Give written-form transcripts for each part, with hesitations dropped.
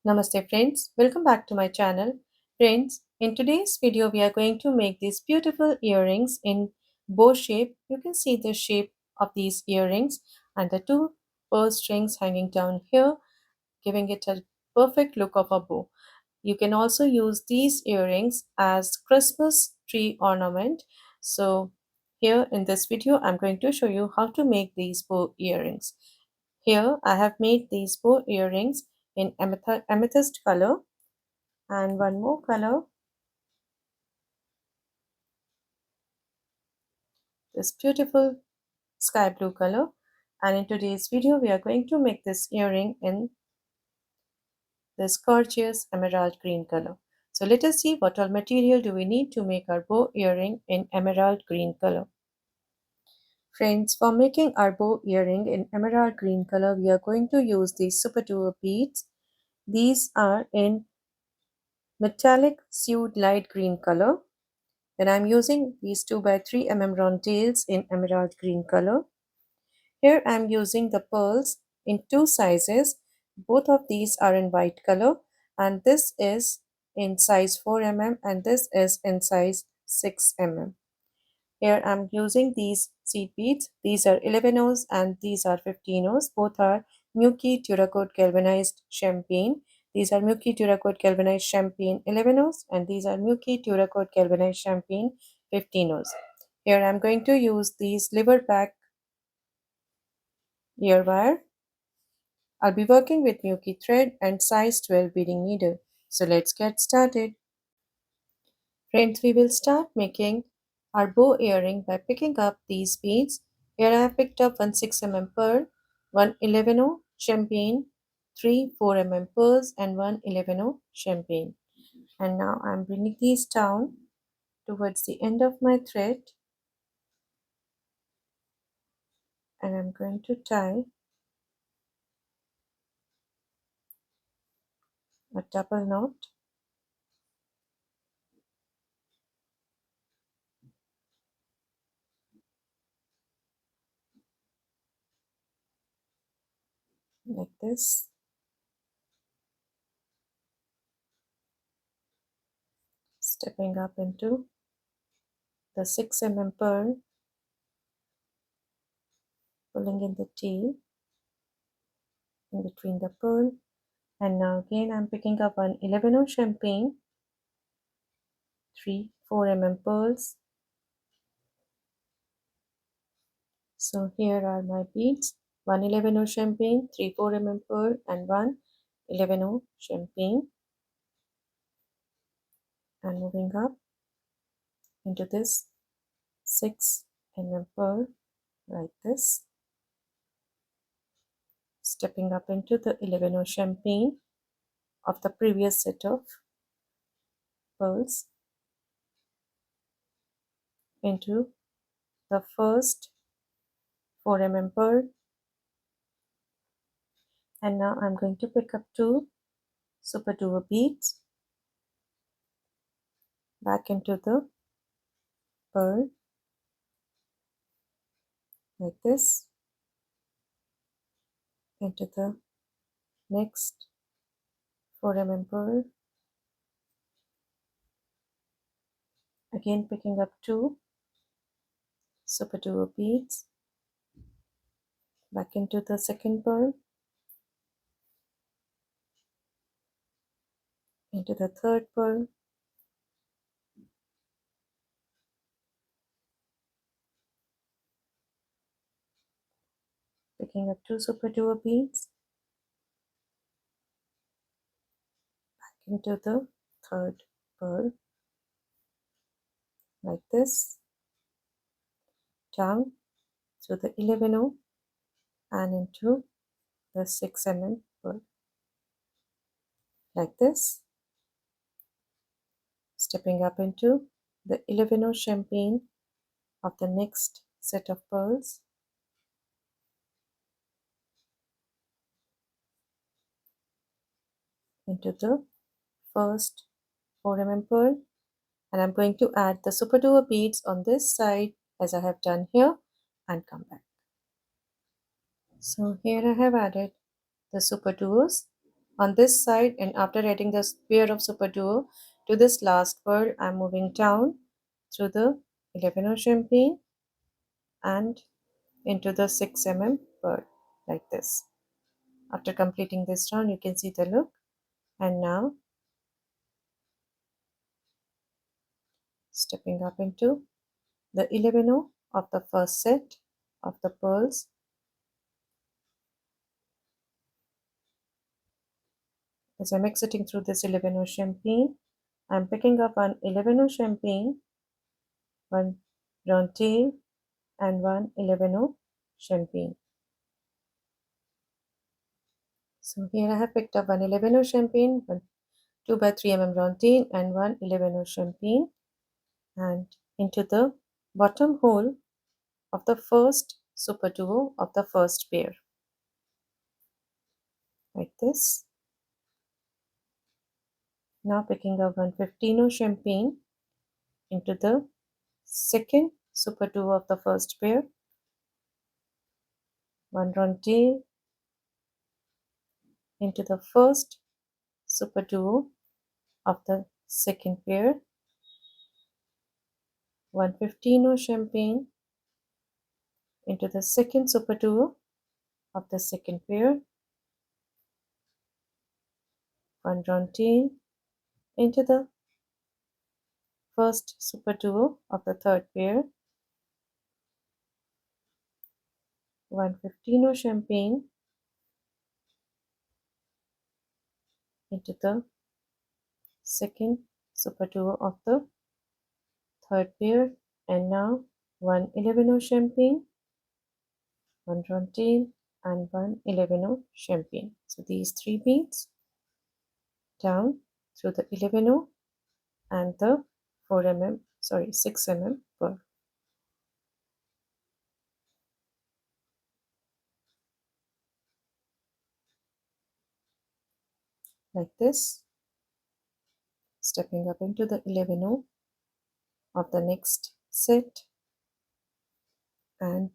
Namaste friends, welcome back to my channel. Friends, in today's video we are going to make these beautiful earrings in bow shape. You can see the shape of these earrings and the two pearl strings hanging down here, giving it a perfect look of a bow. You can also use these earrings as Christmas tree ornament. So here in this video I'm going to show you how to make these bow earrings. Here I have made these bow earrings in amethyst color and one more color, this beautiful sky blue color. And in today's video we are going to make this earring in this gorgeous emerald green color. So let us see what all material do we need to make our bow earring in emerald green color. Friends, for making our bow earring in emerald green color, we are going to use these Superduo beads. These are in metallic suede light green color. Then I'm using these 2 by 3 mm rondelles in emerald green color. Here I'm using the pearls in two sizes. Both of these are in white color and this is in size 4 mm and this is in size 6 mm. Here I'm using these seed beads. These are 11 O's and these are 15 O's. Both are Miyuki duracoat galvanized champagne. These are Miyuki duracoat galvanized champagne 11 O's and these are Miyuki duracoat galvanized champagne 15 O's. Here I'm going to use these leverback ear wire. I'll be working with Miyuki thread and size 12 beading needle. So let's get started. Friends, we will start making our bow earring by picking up these beads. Here I have picked up one 6 mm pearl, one 11O champagne, three 4 mm pearls and one 11O champagne. And now I'm bringing these down towards the end of my thread and I'm going to tie a double knot like this. Stepping up into the 6 mm pearl, pulling in the tail in between the pearl, and now again I'm picking up one 11O champagne, three 4 mm pearls. So here are my beads, one 11O champagne, three 4 mm pearl and one 11O champagne, and moving up into this 6 mm pearl like this, stepping up into the 11O champagne of the previous set of pearls into the first 4 mm pearl, and now I'm going to pick up two Superduo beads back into the pearl like this, into the next 4 mm pearl, again picking up two Superduo beads back into the second pearl, into the third pearl, picking up two Superduo beads back into the third pearl like this, down through the 11O and into the 6 mm pearl like this, stepping up into the 11O champagne of the next set of pearls, into the first 4 mm pearl, and I'm going to add the Superduo beads on this side as I have done here and come back. So here I have added the Superduos on this side, and after adding this pair of Superduo to this last pearl, I'm moving down through the 11 champagne and into the 6 pearl like this. After completing this round, you can see the look. And now stepping up into the 11 of the first set of the pearls. As I'm exiting through this 11 champagne, I'm picking up an 11 champagne, one round tail, and one 11 champagne. So here I have picked up one 11 champagne, one 2 by 3 round tail, and one 11 champagne, and into the bottom hole of the first Superduo of the first pair, like this. Now picking up one 15 champagne into the second Superduo of the first pair, one round tail into the first Superduo of the second pair, one 15 champagne into the second Superduo of the second pair, one round tail into the first Superduo of the third pair, one 15 champagne into the second Superduo of the third pair, and now one 11 champagne, one round tail, and one 11 champagne. So these 3 beads down through the 11 and the 6 pearl, like this. Stepping up into the 11 of the next set, and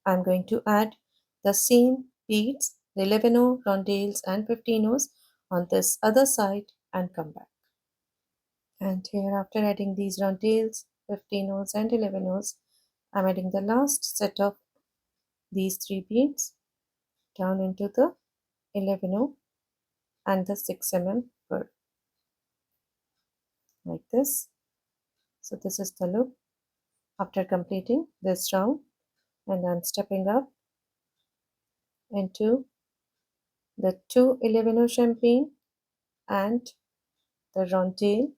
I'm going to add the same beads, the 11 rondelles and 15 on this other side and come back. And here, after adding these rondelles, 15 and 11 I'm adding the last set of these 3 beads down into the 11 and the 6 pearl, like this. So this is the look after completing this round, and I'm stepping up into the 2 11 champagne and the rondelle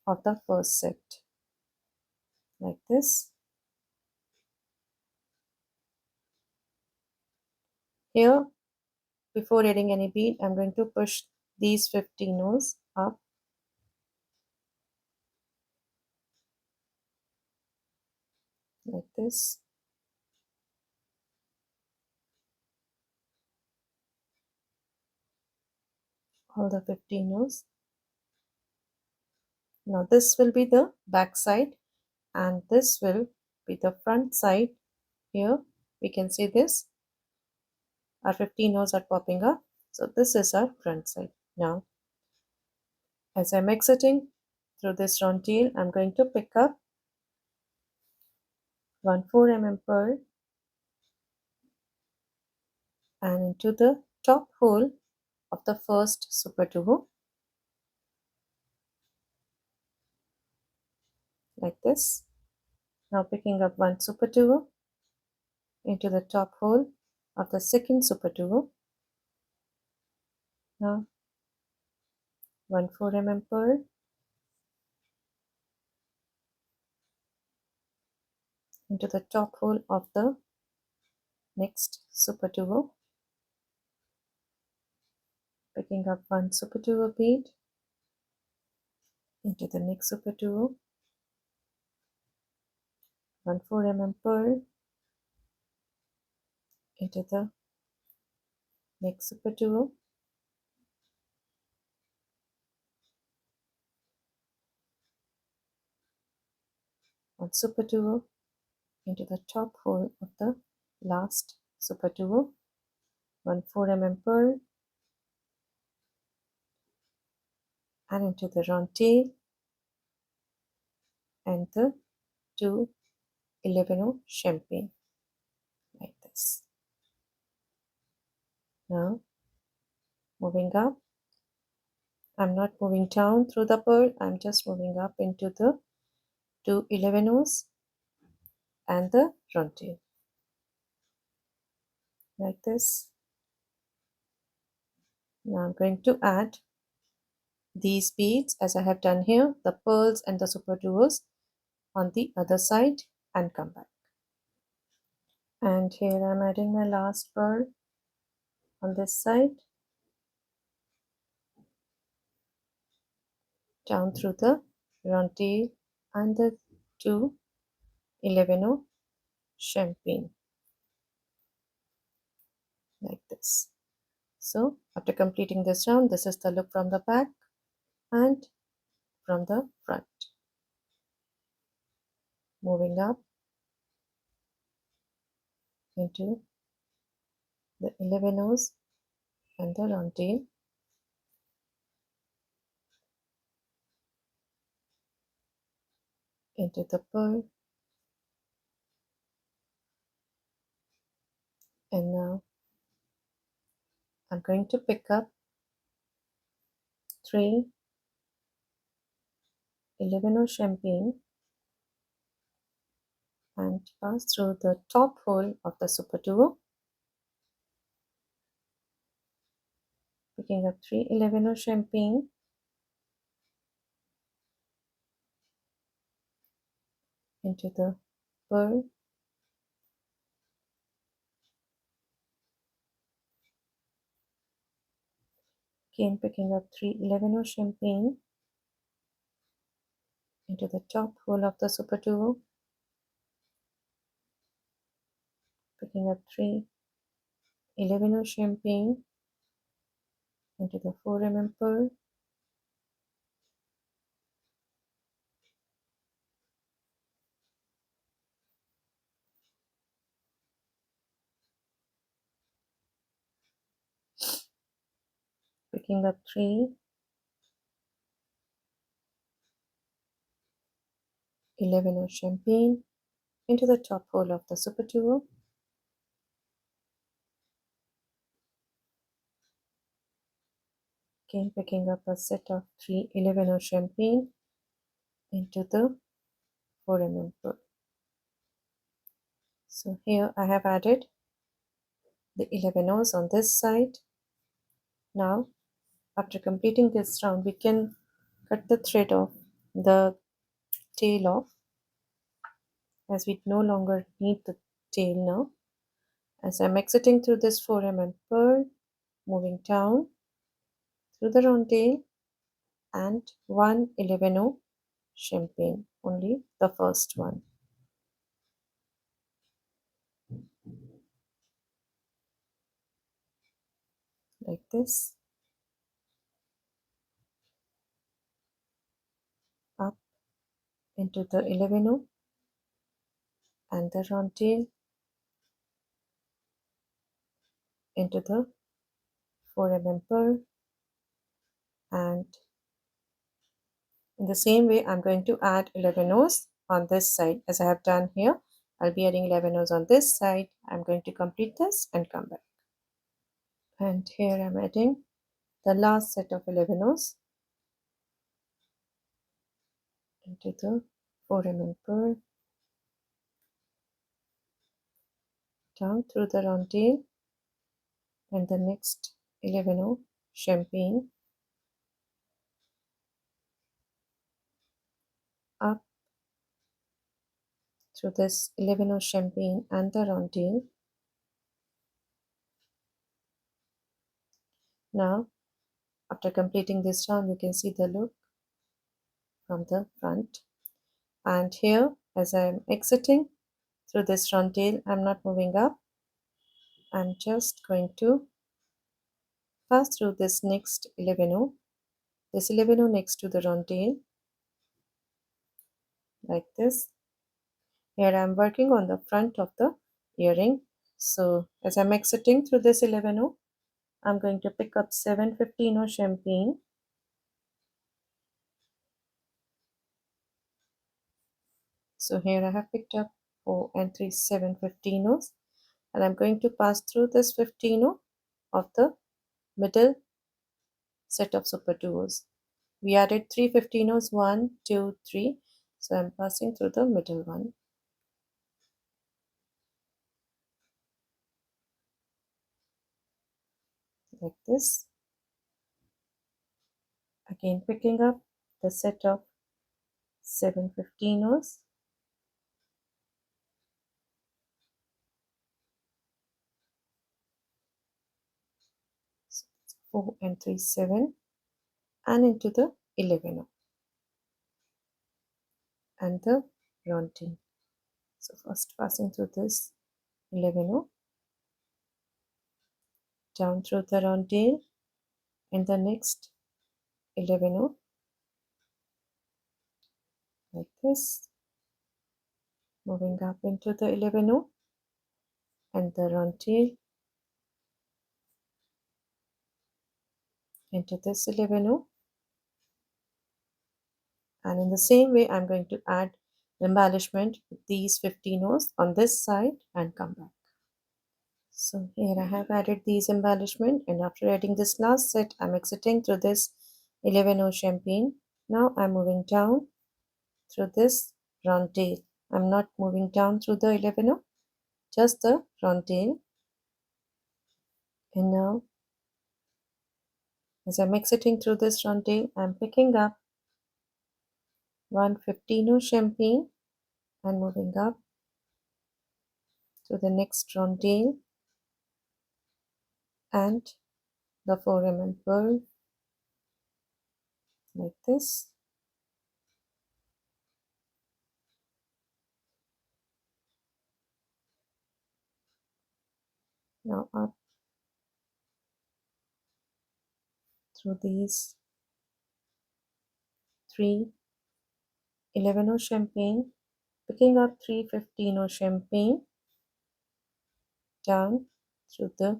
of the first set, like this. Here, before adding any bead, I'm going to push these 15 up, like this. All the 15 Now this will be the back side and this will be the front side. Here we can see this, our 15 are popping up. So this is our front side. Now as I'm exiting through this round tail, I'm going to pick up one 4 pearl and into the top hole of the first Superduo, like this. Now picking up one Superduo into the top hole of the second Superduo. Now one 4 pearl into the top hole of the next Superduo, picking up one Superduo bead into the next Superduo, one 4 pearl into the next Superduo, one Superduo into the top hole of the last Superduo, one 4 mm pearl and into the round tail and the two 11 champagne like this. Now moving up, I'm not moving down through the pearl, I'm just moving up into the two 11s and the round tail like this. Now I'm going to add these beads as I have done here, the pearls and the superduos on the other side and come back. And here I'm adding my last pearl on this side, down through the round tail and the two 11 champagne like this. So after completing this round, this is the look from the back and from the front. Moving up into the 11s and the round tail, into the pearl, and now I'm going to pick up three 11 champagne and pass through the top hole of the Superduo, picking up three 11 champagne into the pearl, again picking up three 11 champagne into the top hole of the Superduo, picking up three 11 champagne into the 4 pearl, picking up three 11 champagne into the top hole of the Superduo, again picking up a set of three 11 champagne into the 4 pearl. So here I have added the 11 on this side. Now after completing this round, we can cut the thread off, the tail off, as we no longer need the tail now. As I'm exiting through this 4 pearl, moving down through the round tail and one 11 champagne, only the first one, like this, up into the 11 and the round tail into the 4 pearl, and in the same way I'm going to add 11 on this side as I have done here. I'll be adding 11 on this side. I'm going to complete this and come back. And here I'm adding the last set of 11 into the 4 pearl, down through the round tail and the next 11 champagne, up through this 11 champagne and the round tail. Now after completing this round, you can see the look from the front. And here as I'm exiting through this round tail, I'm not moving up, I'm just going to pass through this next 11 this 11 next to the round tail like this. Here I'm working on the front of the earring, So as I'm exiting through this 11O, I'm going to pick up 7 15O champagne. So here I have picked up 4 and 3 7 15Os, and I'm going to pass through this 15O of the middle set of Superduos. We added 3 15Os, 1, 2, 3. So I'm passing through the middle one. Like this. Again picking up the set of 7 15Os. 4 and 3 7, and into the 11O and the rondelle. So first passing through this 11O, down through the rondelle, and the next 11O like this, moving up into the 11O and the rondelle, into this 11O, and in the same way I'm going to add the embellishment with these 15Os on this side and come back. So here I have added these embellishment, and after adding this last set I'm exiting through this 11O champagne. Now I'm moving down through this rondelle. I'm not moving down through the 11O, just the rondelle. And now as I'm exiting through this rondelle, I'm picking up 1 15O champagne and moving up to the next rondelle and the 4 pearl like this. Now up through these 3 11O champagne, picking up 3 15O champagne, down through the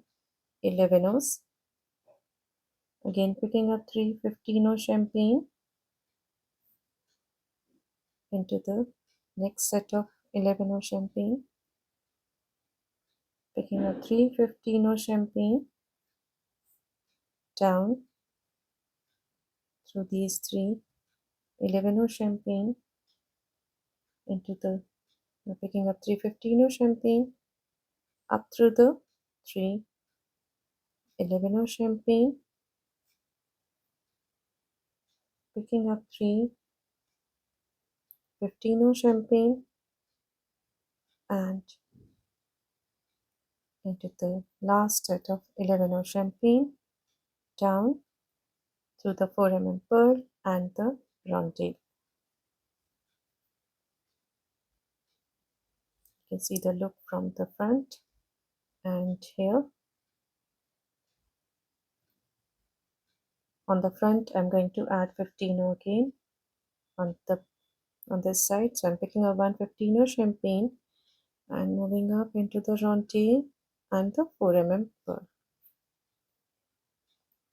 11Os, again picking up 3 15O champagne, into the next set of 11O champagne, picking up 3 15O champagne, down through these 3 11O champagne, into the picking up 3 15O champagne, up through the 3 11O champagne, picking up 3 15O champagne, and into the last set of 11O champagne, down through the 4 pearl and the rondelle. You can see the look from the front, and here on the front I'm going to add 15O again on this side. So I'm picking up 1 15O champagne and moving up into the rondelle and the 4 pearl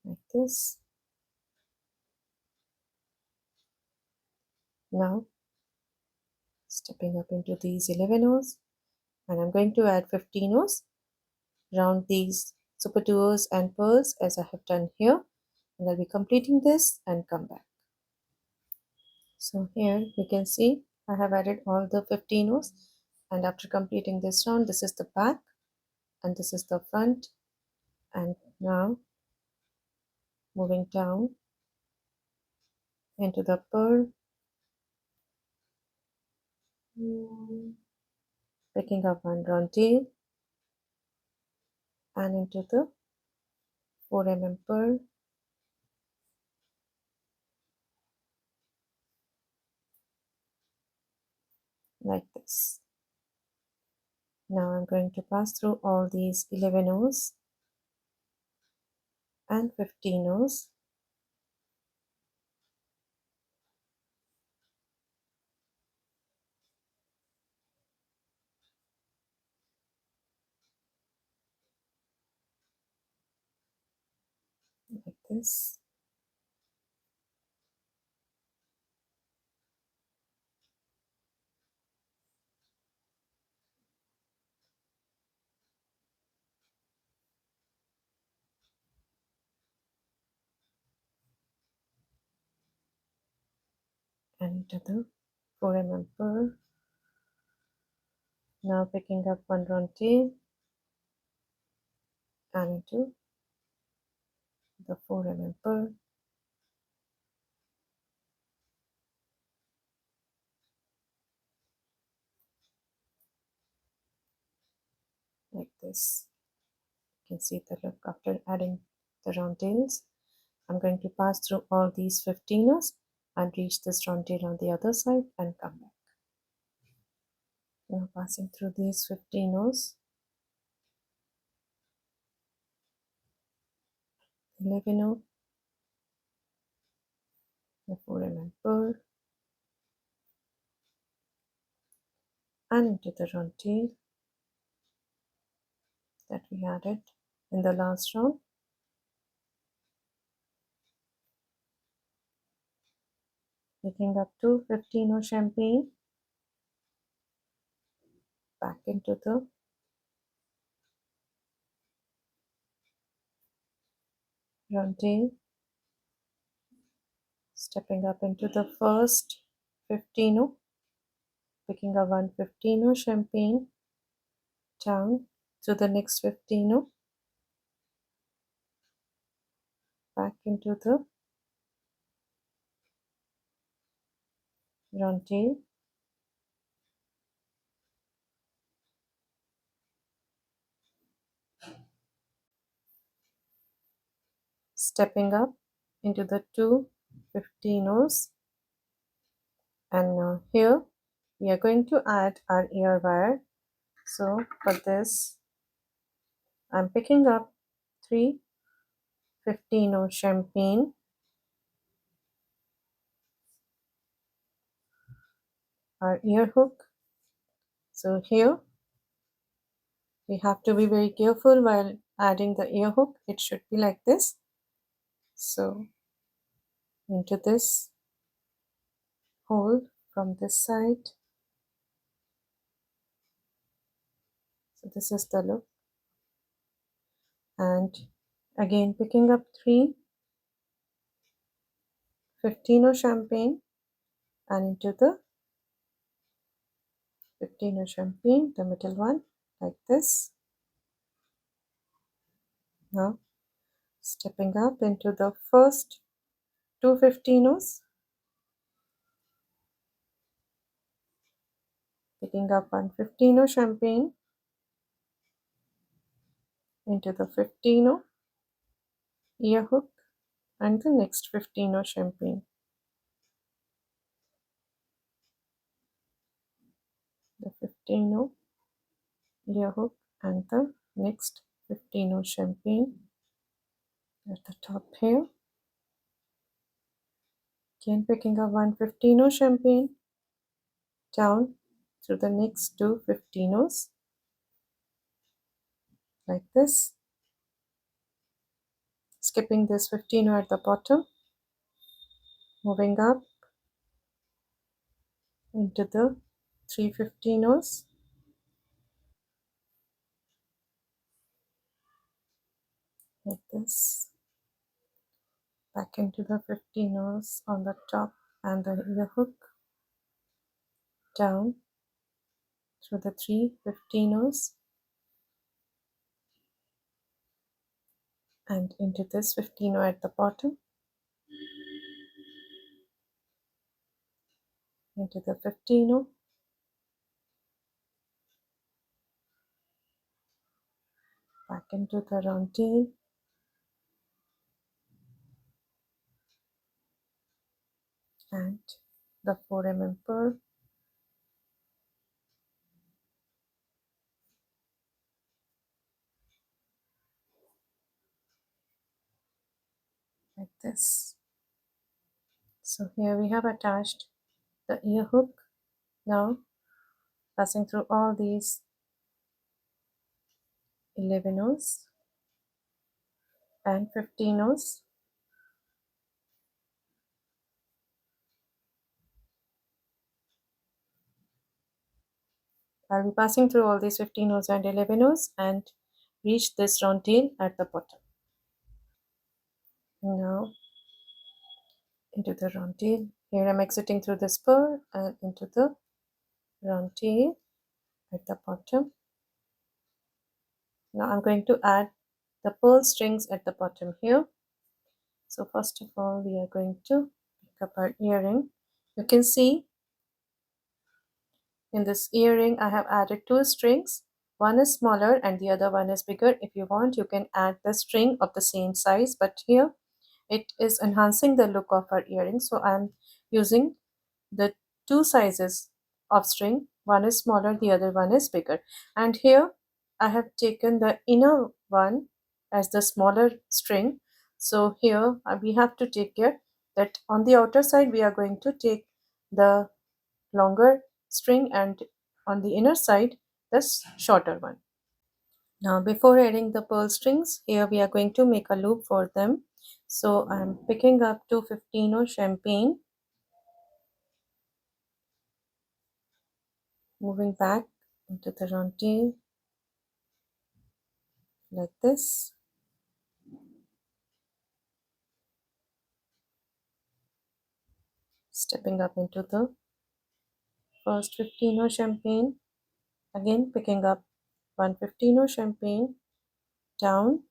like this. Now stepping up into these 11Os, and I'm going to add 15Os round these superduos and pearls as I have done here, and I'll be completing this and come back. So here you can see I have added all the 15Os, and after completing this round, this is the back and this is the front. And now moving down into the pearl, picking up one rondelle and into the 4 pearl like this. Now I'm going to pass through all these 11Os and 15Os, this. And into the 4 pearl. Now picking up one rondelle and into the 4 pearl. Like this. You can see the look after adding the rondelles. I'm going to pass through all these 15ers and reach this rondelle on the other side and come back. Now passing through these 15ers, 11 the 4 pearl, and into the rondelle that we added in the last round. Picking up two 15 champagne, back into the rondelle, stepping up into the first 15, picking up one 15 champagne, down to the next 15, back into the rondelle, stepping up into the two 15s, and now here we are going to add our ear wire. So for this I'm picking up three 15 champagne, our ear hook. So here we have to be very careful while adding the ear hook. It should be like this. So into this hole from this side. So this is the look. And again picking up three 15 champagne and into the 15 champagne, the middle one, like this. Now stepping up into the first two 15s, picking up one 15 champagne into the 15 ear hook and the next 15 champagne. The 15 ear hook and the next 15 champagne at the top here. Again picking up one 15 champagne down through the next two 15s like this, skipping this 15 at the bottom, moving up into the three 15s, like this, back into the 15s on the top and the ear hook, down through the three 15s and into this 15 at the bottom, into the 15, back into the rondelle, and the 4 pearl, like this. So here we have attached the ear hook. Now passing through all these 11 and 15 I'll be passing through all these 15 rows and 11 rows and reach this rondelle at the bottom. Now into the rondelle. Here I'm exiting through this pearl and into the rondelle at the bottom. Now I'm going to add the pearl strings at the bottom here. So first of all, we are going to pick up our earring. You can see in this earring I have added two strings. One is smaller and the other one is bigger. If you want, you can add the string of the same size, but here it is enhancing the look of our earring. So I'm using the two sizes of string. One is smaller, the other one is bigger. And here I have taken the inner one as the smaller string. So here we have to take care that on the outer side we are going to take the longer string and on the inner side this shorter one. Now before adding the pearl strings, here we are going to make a loop for them. So I'm picking up 215 champagne, moving back into the rondelle like this, stepping up into the first 15 champagne, again picking up 115 champagne, down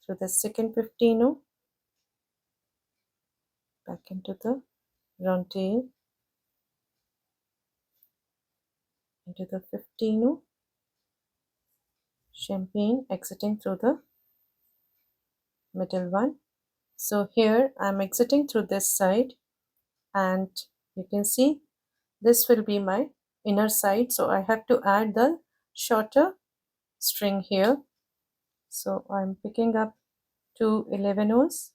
through the second 15, back into the rondelle, into the 15 champagne, exiting through the middle one. So here I'm exiting through this side and you can see this will be my inner side, so I have to add the shorter string here. So I'm picking up two 11 O's,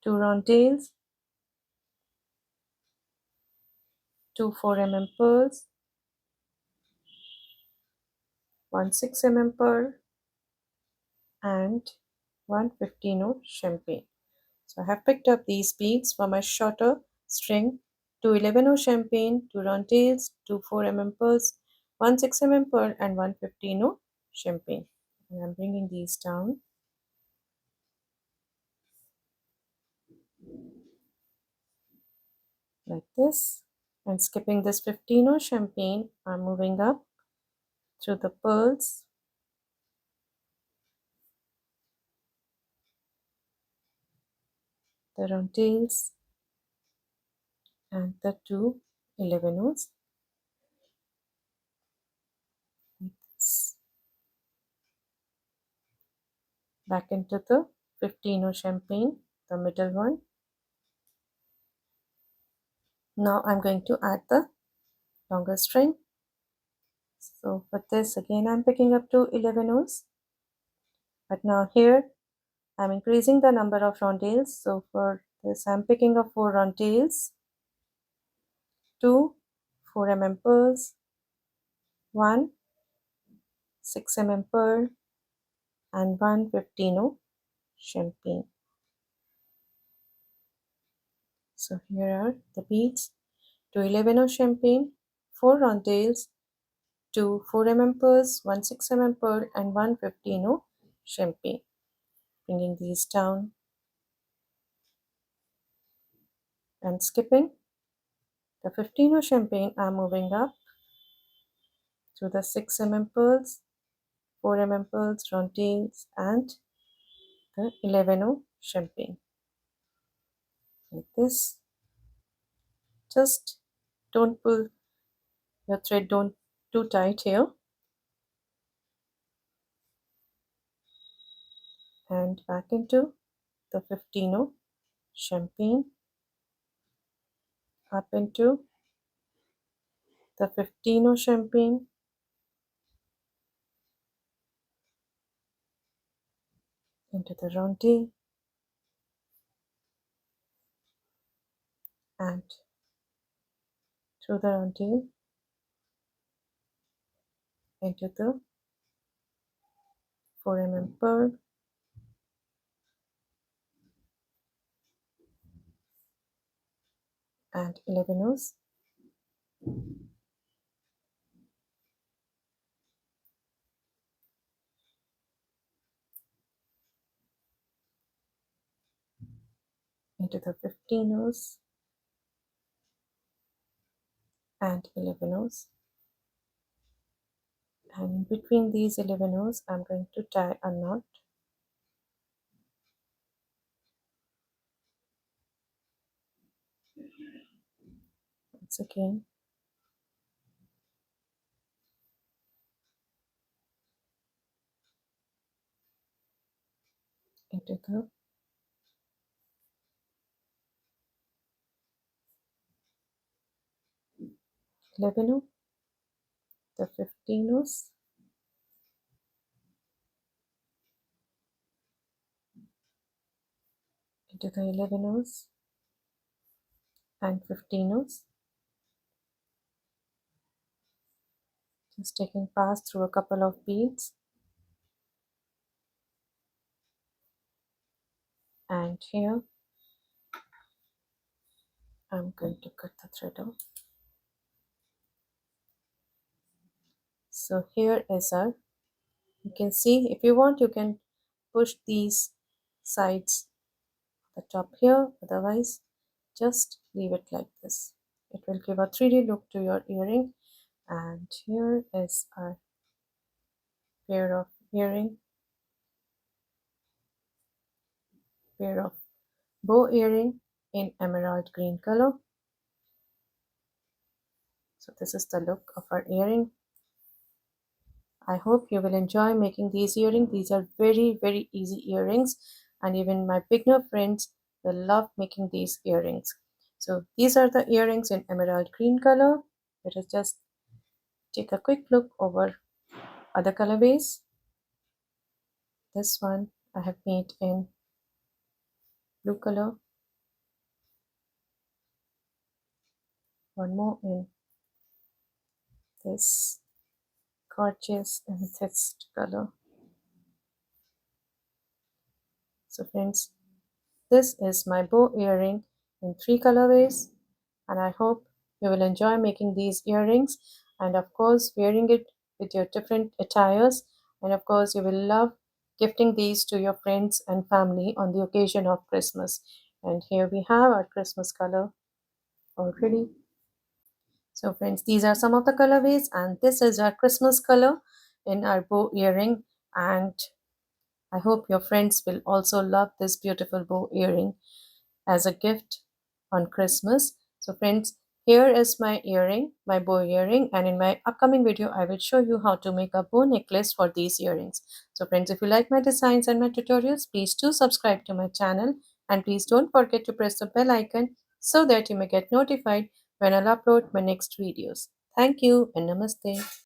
two rondelles, two 4 pearls, one 6 pearl and one 15 champagne. So I have picked up these beads for my shorter string, two 11 champagne, two rondelles, two 4 pearls, one 6 pearl and one 15 champagne. And I'm bringing these down like this and skipping this 15 champagne, I'm moving up through the pearls, the rondelles and the two 11 O's like this. Back into the 15 champagne, the middle one. Now I'm going to add the longer string. So for this again I'm picking up two 11 O's, but now here I'm increasing the number of rondelles. So for this I'm picking up 4 rondelles, two 4 pearls, one 6 pearl and one 15 champagne. So here are the beads, two 11 champagne, 4 rondelles, two 4 pearls, one 6 pearl and one 15 champagne. Bringing these down and skipping the 15 champagne, I'm moving up through the 6 pearls, 4 pearls, rondelles and the 11 champagne like this. Just don't pull your thread don't too tight here, and back into the 15 champagne, up into the 15 champagne, into the rondelle and through the rondelle into the 4 pearl and 11 O's into the 15 rows and 11 rows. And in between these 11 rows, I'm going to tie a knot. Once again, into the 11 row, the 15 rows, into the 11 rows and 15 rows. Just taking pass through a couple of beads, and here I'm going to cut the thread off. So here is our, you can see, if you want you can push these sides, the top here, otherwise just leave it like this. It will give a 3D look to your earring. And here is our pair of bow earring in emerald green color. So this is the look of our earring. I hope you will enjoy making these earrings. These are very easy earrings, and even my beginner friends will love making these earrings. So these are the earrings in emerald green color. Let us just take a quick look over other colorways. This one I have made in blue color, one more in this gorgeous amethyst color. So friends, this is my bow earring in 3 colorways, and I hope you will enjoy making these earrings and of course wearing it with your different attires, and of course you will love gifting these to your friends and family on the occasion of Christmas. And here we have our Christmas color already. So friends, these are some of the colorways, and this is our Christmas color in our bow earring, and I hope your friends will also love this beautiful bow earring as a gift on Christmas. So friends, here is my earring, my bow earring, and in my upcoming video I will show you how to make a bow necklace for these earrings. So friends, if you like my designs and my tutorials, please do subscribe to my channel, and please don't forget to press the bell icon so that you may get notified when I'll upload my next videos. Thank you and namaste.